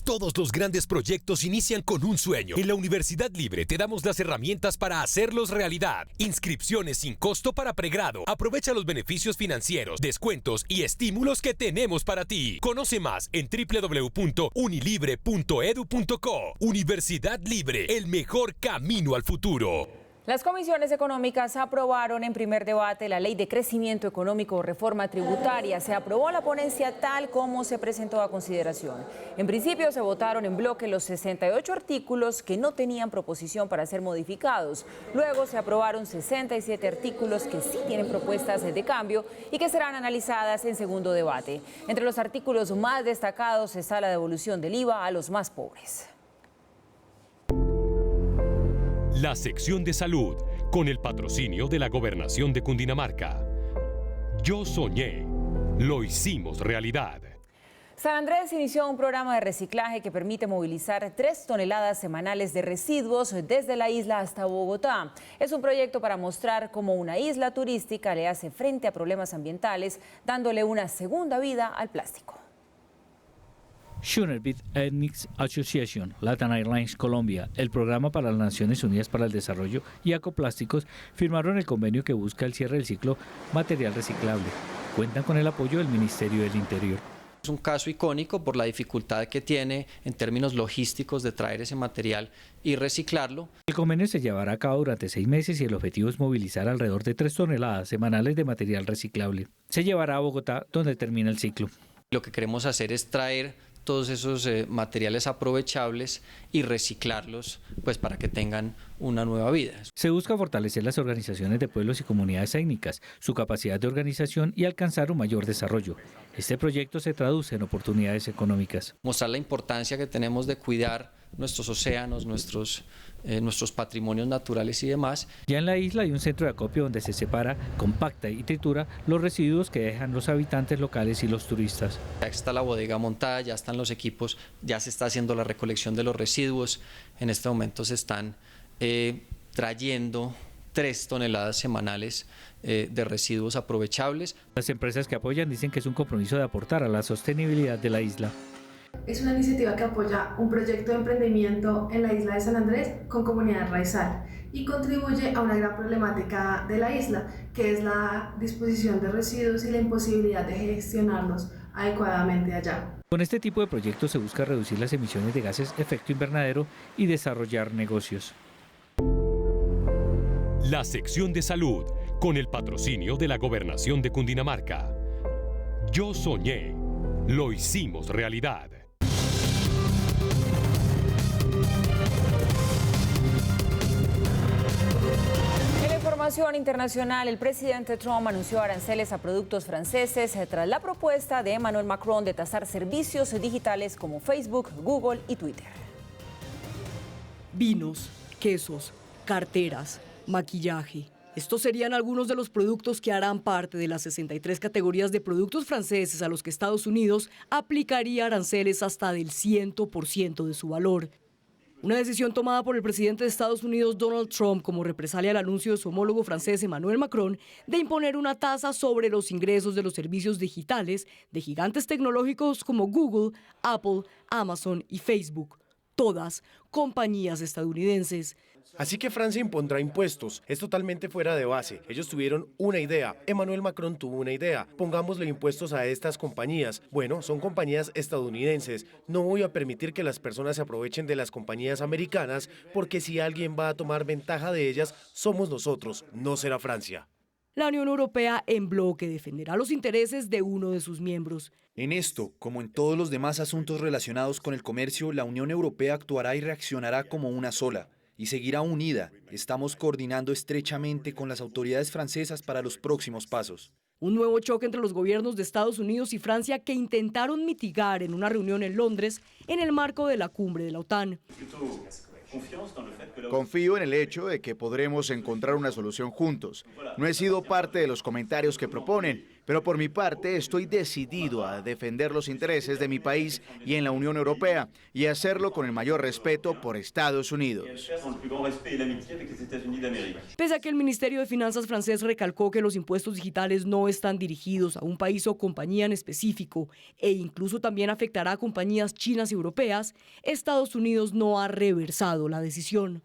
Todos los grandes proyectos inician con un sueño. En la Universidad Libre te damos las herramientas para hacerlos realidad. Inscripciones sin costo para pregrado. Aprovecha los beneficios financieros, descuentos y estímulos que tenemos para ti. Conoce más en www.unilibre.edu.co. Universidad Libre, el mejor camino al futuro. Las comisiones económicas aprobaron en primer debate la Ley de Crecimiento Económico Reforma Tributaria. Se aprobó la ponencia tal como se presentó a consideración. En principio se votaron en bloque los 68 artículos que no tenían proposición para ser modificados. Luego se aprobaron 67 artículos que sí tienen propuestas de cambio y que serán analizadas en segundo debate. Entre los artículos más destacados está la devolución del IVA a los más pobres. La sección de salud, con el patrocinio de la Gobernación de Cundinamarca. Yo soñé, lo hicimos realidad. San Andrés inició un programa de reciclaje que permite movilizar 3 toneladas semanales de residuos desde la isla hasta Bogotá. Es un proyecto para mostrar cómo una isla turística le hace frente a problemas ambientales, dándole una segunda vida al plástico. Schoonerbit Ethnics Association, Latin Airlines Colombia, el Programa para las Naciones Unidas para el Desarrollo y Acoplásticos firmaron el convenio que busca el cierre del ciclo material reciclable. Cuentan con el apoyo del Ministerio del Interior. Es un caso icónico por la dificultad que tiene en términos logísticos de traer ese material y reciclarlo. El convenio se llevará a cabo durante 6 meses y el objetivo es movilizar alrededor de 3 toneladas semanales de material reciclable. Se llevará a Bogotá, donde termina el ciclo. Lo que queremos hacer es traer todos esos materiales aprovechables y reciclarlos pues para que tengan una nueva vida. Se busca fortalecer las organizaciones de pueblos y comunidades étnicas, su capacidad de organización y alcanzar un mayor desarrollo. Este proyecto se traduce en oportunidades económicas. Mostrar la importancia que tenemos de cuidar nuestros océanos, nuestros patrimonios naturales y demás. Ya en la isla hay un centro de acopio donde se separa, compacta y tritura los residuos que dejan los habitantes locales y los turistas. Ya está la bodega montada, ya están los equipos, ya se está haciendo la recolección de los residuos. En este momento se están trayendo 3 toneladas semanales de residuos aprovechables. Las empresas que apoyan dicen que es un compromiso de aportar a la sostenibilidad de la isla. Es una iniciativa que apoya un proyecto de emprendimiento en la isla de San Andrés con comunidad raizal y contribuye a una gran problemática de la isla, que es la disposición de residuos y la imposibilidad de gestionarlos adecuadamente allá. Con este tipo de proyectos se busca reducir las emisiones de gases efecto invernadero y desarrollar negocios. La sección de salud, con el patrocinio de la Gobernación de Cundinamarca. Yo soñé, lo hicimos realidad. En la información internacional, el presidente Trump anunció aranceles a productos franceses tras la propuesta de Emmanuel Macron de tasar servicios digitales como Facebook, Google y Twitter. Vinos, quesos, carteras, maquillaje. Estos serían algunos de los productos que harán parte de las 63 categorías de productos franceses a los que Estados Unidos aplicaría aranceles hasta del 100% de su valor. Una decisión tomada por el presidente de Estados Unidos, Donald Trump, como represalia al anuncio de su homólogo francés, Emmanuel Macron, de imponer una tasa sobre los ingresos de los servicios digitales de gigantes tecnológicos como Google, Apple, Amazon y Facebook. Todas compañías estadounidenses. Así que Francia impondrá impuestos. Es totalmente fuera de base. Ellos tuvieron una idea. Emmanuel Macron tuvo una idea. Pongámosle impuestos a estas compañías. Bueno, son compañías estadounidenses. No voy a permitir que las personas se aprovechen de las compañías americanas, porque si alguien va a tomar ventaja de ellas, somos nosotros, no será Francia. La Unión Europea en bloque defenderá los intereses de uno de sus miembros. En esto, como en todos los demás asuntos relacionados con el comercio, la Unión Europea actuará y reaccionará como una sola. Y seguirá unida. Estamos coordinando estrechamente con las autoridades francesas para los próximos pasos. Un nuevo choque entre los gobiernos de Estados Unidos y Francia que intentaron mitigar en una reunión en Londres en el marco de la cumbre de la OTAN. Confío en el hecho de que podremos encontrar una solución juntos. No he sido parte de los comentarios que proponen, pero por mi parte estoy decidido a defender los intereses de mi país y en la Unión Europea y hacerlo con el mayor respeto por Estados Unidos. Pese a que el Ministerio de Finanzas francés recalcó que los impuestos digitales no están dirigidos a un país o compañía en específico e incluso también afectará a compañías chinas y europeas, Estados Unidos no ha reversado la decisión.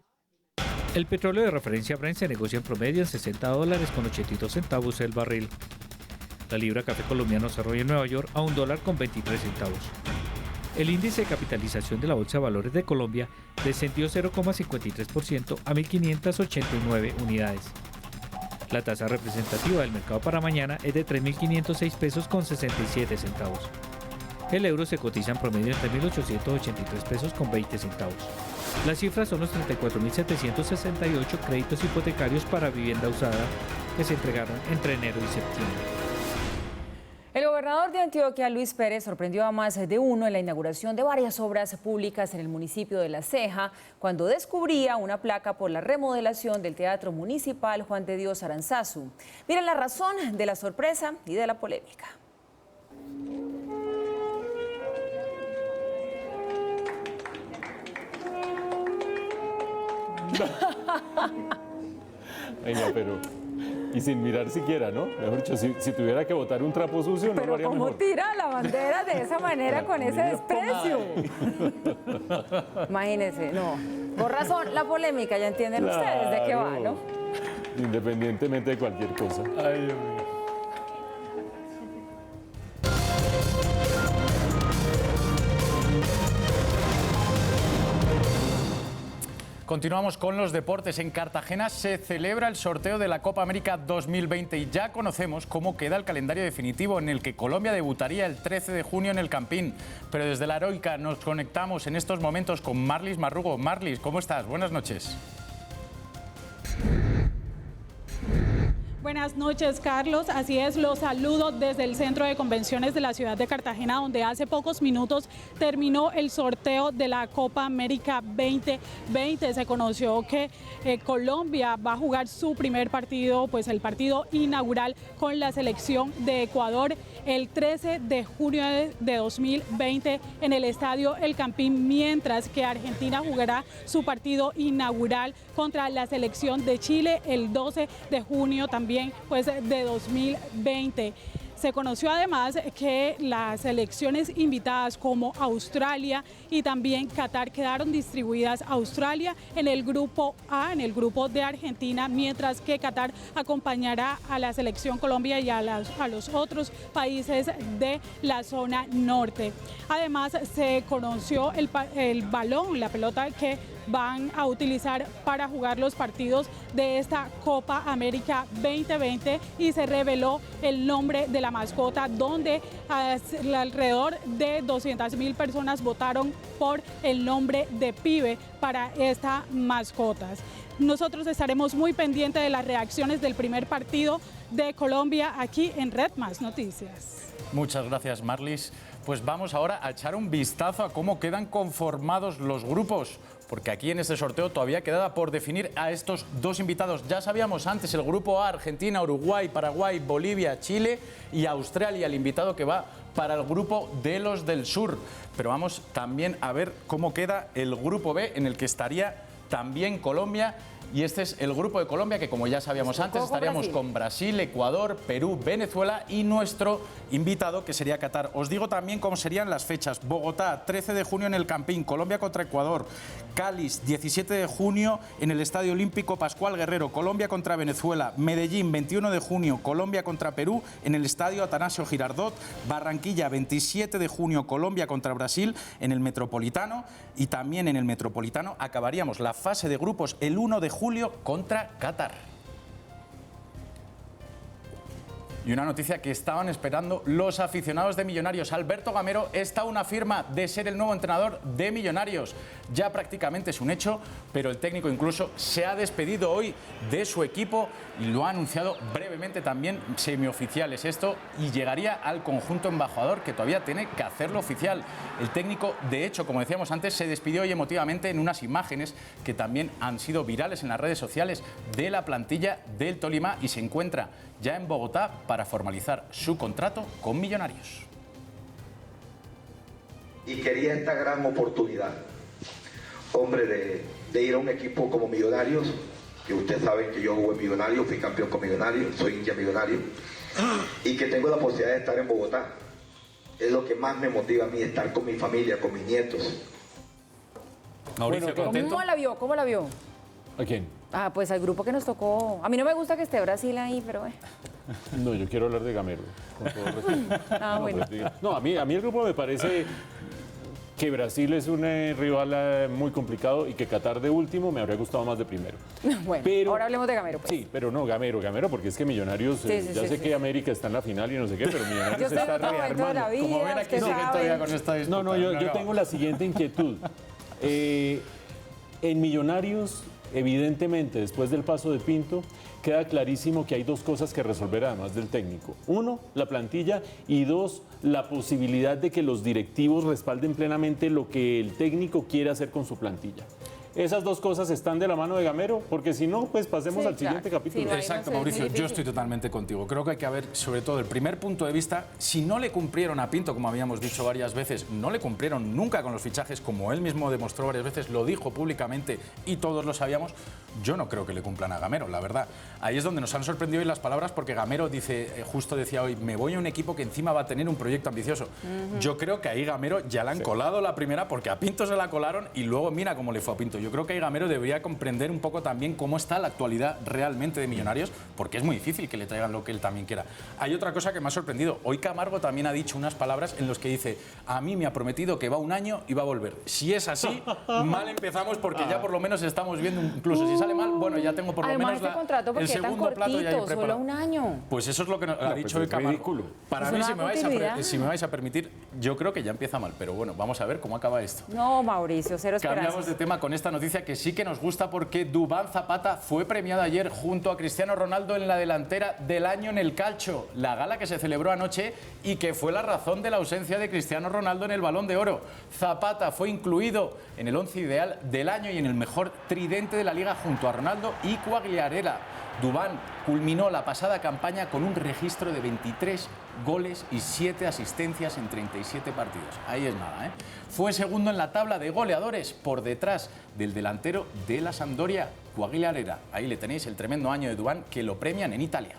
El petróleo de referencia Brent se negocia en promedio en $60.82 el barril. La libra café colombiano cerró hoy en Nueva York a $1.23. El índice de capitalización de la Bolsa de Valores de Colombia descendió 0,53% a 1.589 unidades. La tasa representativa del mercado para mañana es de 3.506 pesos con 67 centavos. El euro se cotiza en promedio en 3.883 pesos con 20 centavos. Las cifras son los 34.768 créditos hipotecarios para vivienda usada que se entregaron entre enero y septiembre. El gobernador de Antioquia, Luis Pérez, sorprendió a más de uno en la inauguración de varias obras públicas en el municipio de La Ceja, cuando descubría una placa por la remodelación del Teatro Municipal Juan de Dios Aranzazu. Miren la razón de la sorpresa y de la polémica. Venga, pero... Y sin mirar siquiera, ¿no? Mejor dicho, si tuviera que botar un trapo sucio, no lo haría mejor. ¿Cómo tira la bandera de esa manera con ese desprecio? Imagínense, no. Por razón, la polémica, ya entienden ustedes de qué va, ¿no? Independientemente de cualquier cosa. Ay, Dios mío. Continuamos con los deportes. En Cartagena se celebra el sorteo de la Copa América 2020 y ya conocemos cómo queda el calendario definitivo, en el que Colombia debutaría el 13 de junio en el Campín. Pero desde la Heroica nos conectamos en estos momentos con Marlis Marrugo. Marlis, ¿cómo estás? Buenas noches. Buenas noches, Carlos. Así es, los saludo desde el Centro de Convenciones de la ciudad de Cartagena, donde hace pocos minutos terminó el sorteo de la Copa América 2020. Se conoció que Colombia va a jugar su primer partido, pues el partido inaugural con la selección de Ecuador el 13 de junio de 2020 en el Estadio El Campín, mientras que Argentina jugará su partido inaugural contra la selección de Chile el 12 de junio también pues de 2020. Se conoció además que las selecciones invitadas como Australia y también Qatar quedaron distribuidas. Australia en el grupo A, en el grupo de Argentina, mientras que Qatar acompañará a la selección Colombia y a los otros países de la zona norte. Además se conoció el balón, la pelota que van a utilizar para jugar los partidos de esta Copa América 2020 y se reveló el nombre de la mascota, donde alrededor de 200.000 personas votaron por el nombre de Pibe para esta mascota. Nosotros estaremos muy pendientes de las reacciones del primer partido de Colombia aquí en Red Más Noticias. Muchas gracias, Marlis. Pues vamos ahora a echar un vistazo a cómo quedan conformados los grupos, porque aquí en este sorteo todavía quedaba por definir a estos dos invitados. Ya sabíamos antes el grupo A, Argentina, Uruguay, Paraguay, Bolivia, Chile y Australia, el invitado que va para el grupo de los del sur. Pero vamos también a ver cómo queda el grupo B, en el que estaría también Colombia. Y este es el grupo de Colombia, que como ya sabíamos antes, estaríamos con Brasil, Ecuador, Perú, Venezuela y nuestro invitado, que sería Qatar. Os digo también cómo serían las fechas. Bogotá, 13 de junio en el Campín, Colombia contra Ecuador. Cáliz, 17 de junio en el Estadio Olímpico Pascual Guerrero, Colombia contra Venezuela. Medellín, 21 de junio, Colombia contra Perú en el Estadio Atanasio Girardot. Barranquilla, 27 de junio, Colombia contra Brasil en el Metropolitano. Y también en el Metropolitano acabaríamos la fase de grupos el 1 de julio contra Qatar. Y una noticia que estaban esperando los aficionados de Millonarios. Alberto Gamero está a una firma de ser el nuevo entrenador de Millonarios. Ya prácticamente es un hecho, pero el técnico incluso se ha despedido hoy de su equipo y lo ha anunciado brevemente también, semioficiales esto, y llegaría al conjunto embajador, que todavía tiene que hacerlo oficial. El técnico, de hecho, como decíamos antes, se despidió hoy emotivamente en unas imágenes que también han sido virales en las redes sociales de la plantilla del Tolima, y se encuentra ya en Bogotá para formalizar su contrato con Millonarios. Y quería esta gran oportunidad, hombre, de ir a un equipo como Millonarios, que ustedes saben que yo jugué en Millonarios, fui campeón con Millonarios, soy hincha Millonario, y que tengo la posibilidad de estar en Bogotá. Es lo que más me motiva a mí, estar con mi familia, con mis nietos. Mauricio, ¿contento? ¿Cómo la vio? ¿Cómo la vio? ¿A quién? Ah, pues al grupo que nos tocó. A mí no me gusta que esté Brasil ahí, pero No, yo quiero hablar de Gamero, con todo respeto. Ah, bueno. No, a mí el grupo me parece que Brasil es un rival muy complicado y que Qatar de último me habría gustado más de primero. Bueno, pero, ahora hablemos de Gamero, pues. Sí, pero no, Gamero, porque es que Millonarios, sé que América está en la final y no sé qué, pero Millonarios se está rearmando. Como ven, aquí sigue todavía con esta disputa. No, yo tengo la siguiente inquietud. En Millonarios, evidentemente, después del paso de Pinto, queda clarísimo que hay dos cosas que resolver además del técnico. Uno, la plantilla, y dos, la posibilidad de que los directivos respalden plenamente lo que el técnico quiere hacer con su plantilla. Esas dos cosas están de la mano de Gamero, porque si no, pues pasemos al siguiente capítulo. Sí, exacto, Mauricio, yo estoy totalmente contigo. Creo que hay que ver, sobre todo, el primer punto de vista. Si no le cumplieron a Pinto, como habíamos dicho varias veces, no le cumplieron nunca con los fichajes, como él mismo demostró varias veces, lo dijo públicamente y todos lo sabíamos, yo no creo que le cumplan a Gamero, la verdad. Ahí es donde nos han sorprendido hoy las palabras, porque Gamero dice, justo decía hoy, me voy a un equipo que encima va a tener un proyecto ambicioso. Yo creo que ahí Gamero ya la han colado la primera, porque a Pinto se la colaron y luego mira cómo le fue a Pinto. Yo creo que ahí Gamero debería comprender un poco también cómo está la actualidad realmente de Millonarios, porque es muy difícil que le traigan lo que él también quiera. Hay otra cosa que me ha sorprendido. Hoy Camargo también ha dicho unas palabras en las que dice, a mí me ha prometido que va un año y va a volver. Si es así, mal empezamos, porque ya por lo menos estamos viendo, incluso si sale mal, bueno, ya tengo por lo menos el segundo plato ya ahí preparado. Solo un año. Pues eso es lo que ha dicho hoy Camargo. Para mí, si me vais a permitir, yo creo que ya empieza mal, pero bueno, vamos a ver cómo acaba esto. No, Mauricio, cero esperanzas. Cambiamos de tema con esta noticia que sí que nos gusta, porque Duván Zapata fue premiado ayer junto a Cristiano Ronaldo en la delantera del año en el calcio, la gala que se celebró anoche y que fue la razón de la ausencia de Cristiano Ronaldo en el Balón de Oro. Zapata fue incluido en el 11 ideal del año y en el mejor tridente de la liga junto a Ronaldo y Quagliarella. Duván culminó la pasada campaña con un registro de 23 goles y 7 asistencias en 37 partidos. Ahí es nada, ¿eh? Fue segundo en la tabla de goleadores por detrás del delantero de la Sampdoria, Quagliarella. Ahí le tenéis el tremendo año de Duván, que lo premian en Italia.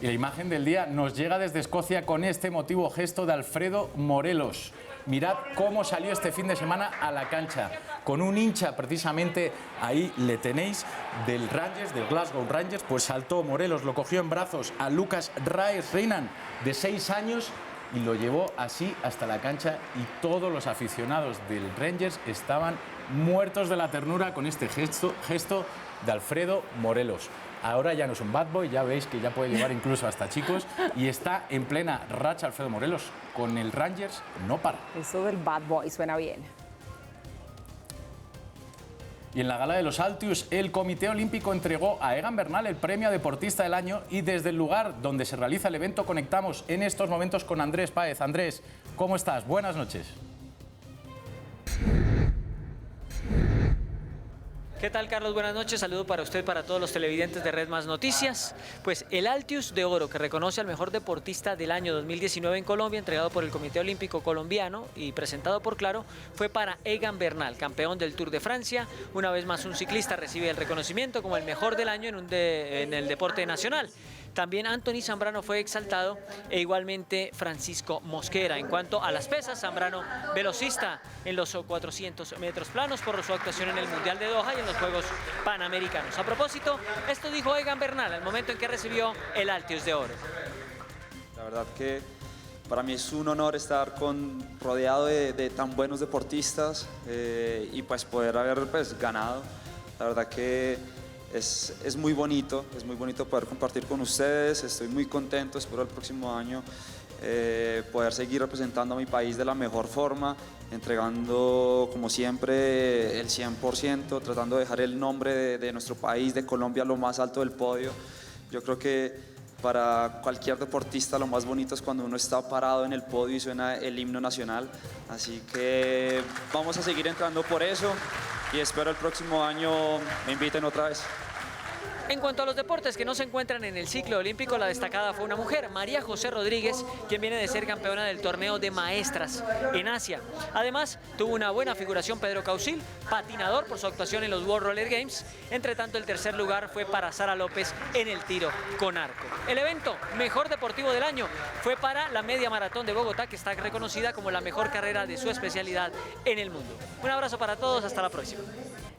Y la imagen del día nos llega desde Escocia con este emotivo gesto de Alfredo Morelos. Mirad cómo salió este fin de semana a la cancha, con un hincha precisamente, ahí le tenéis, del Rangers, del Glasgow Rangers, pues saltó Morelos, lo cogió en brazos a Lucas Reinan, de 6 años, y lo llevó así hasta la cancha, y todos los aficionados del Rangers estaban muertos de la ternura con este gesto de Alfredo Morelos. Ahora ya no es un bad boy, ya veis que ya puede llevar incluso hasta chicos, y está en plena racha Alfredo Morelos. Con el Rangers no para. Eso del bad boy suena bien. Y en la gala de los Altius, el Comité Olímpico entregó a Egan Bernal el premio a Deportista del Año y desde el lugar donde se realiza el evento conectamos en estos momentos con Andrés Páez. Andrés, ¿cómo estás? Buenas noches. ¿Qué tal, Carlos? Buenas noches. Saludo para usted, para todos los televidentes de Red Más Noticias. Pues el Altius de Oro, que reconoce al mejor deportista del año 2019 en Colombia, entregado por el Comité Olímpico Colombiano y presentado por Claro, fue para Egan Bernal, campeón del Tour de Francia. Una vez más, un ciclista recibe el reconocimiento como el mejor del año en el deporte nacional. También Anthony Zambrano fue exaltado e igualmente Francisco Mosquera. En cuanto a las pesas, Zambrano velocista en los 400 metros planos por su actuación en el Mundial de Doha y en los Juegos Panamericanos. A propósito, esto dijo Egan Bernal al momento en que recibió el Altius de Oro. La verdad que para mí es un honor estar rodeado de tan buenos deportistas y pues poder haber ganado. La verdad que es muy bonito poder compartir con ustedes. Estoy muy contento, espero el próximo año poder seguir representando a mi país de la mejor forma, entregando como siempre el 100%, tratando de dejar el nombre de nuestro país, de Colombia, lo más alto del podio. Yo creo que para cualquier deportista lo más bonito es cuando uno está parado en el podio y suena el himno nacional, así que vamos a seguir entrando por eso y espero el próximo año me inviten otra vez. En cuanto a los deportes que no se encuentran en el ciclo olímpico, la destacada fue una mujer, María José Rodríguez, quien viene de ser campeona del torneo de maestras en Asia. Además, tuvo una buena figuración Pedro Causil, patinador por su actuación en los World Roller Games. Entre tanto, el tercer lugar fue para Sara López en el tiro con arco. El evento mejor deportivo del año fue para la media maratón de Bogotá, que está reconocida como la mejor carrera de su especialidad en el mundo. Un abrazo para todos, hasta la próxima.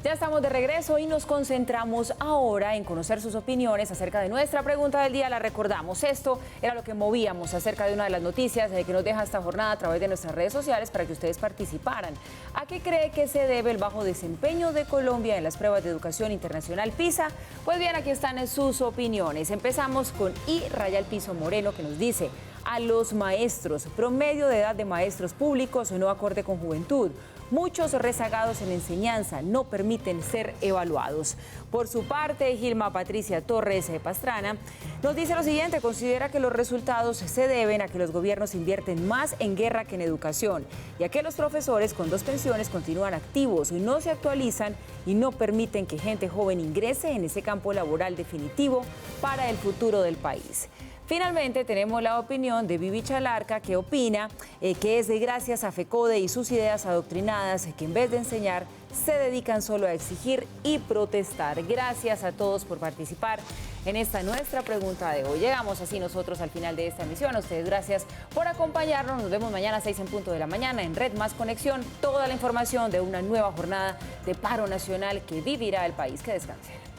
Ya estamos de regreso y nos concentramos ahora en conocer sus opiniones acerca de nuestra pregunta del día. La recordamos, esto era lo que movíamos acerca de una de las noticias que nos deja esta jornada a través de nuestras redes sociales para que ustedes participaran. ¿A qué cree que se debe el bajo desempeño de Colombia en las pruebas de educación internacional PISA? Pues bien, aquí están sus opiniones. Empezamos con I_Piso Moreno, que nos dice: a los maestros, promedio de edad de maestros públicos no acorde con juventud. Muchos rezagados en enseñanza no permiten ser evaluados. Por su parte, Gilma Patricia Torres Pastrana nos dice lo siguiente: considera que los resultados se deben a que los gobiernos invierten más en guerra que en educación, y a que los profesores con 2 pensiones continúan activos, no se actualizan y no permiten que gente joven ingrese en ese campo laboral definitivo para el futuro del país. Finalmente tenemos la opinión de Vivi Chalarca, que opina que es de gracias a FECODE y sus ideas adoctrinadas que en vez de enseñar se dedican solo a exigir y protestar. Gracias a todos por participar en esta nuestra pregunta de hoy. Llegamos así nosotros al final de esta emisión. A ustedes gracias por acompañarnos. Nos vemos mañana a 6 en punto de la mañana en Red Más Conexión. Toda la información de una nueva jornada de paro nacional que vivirá el país. Que descansen.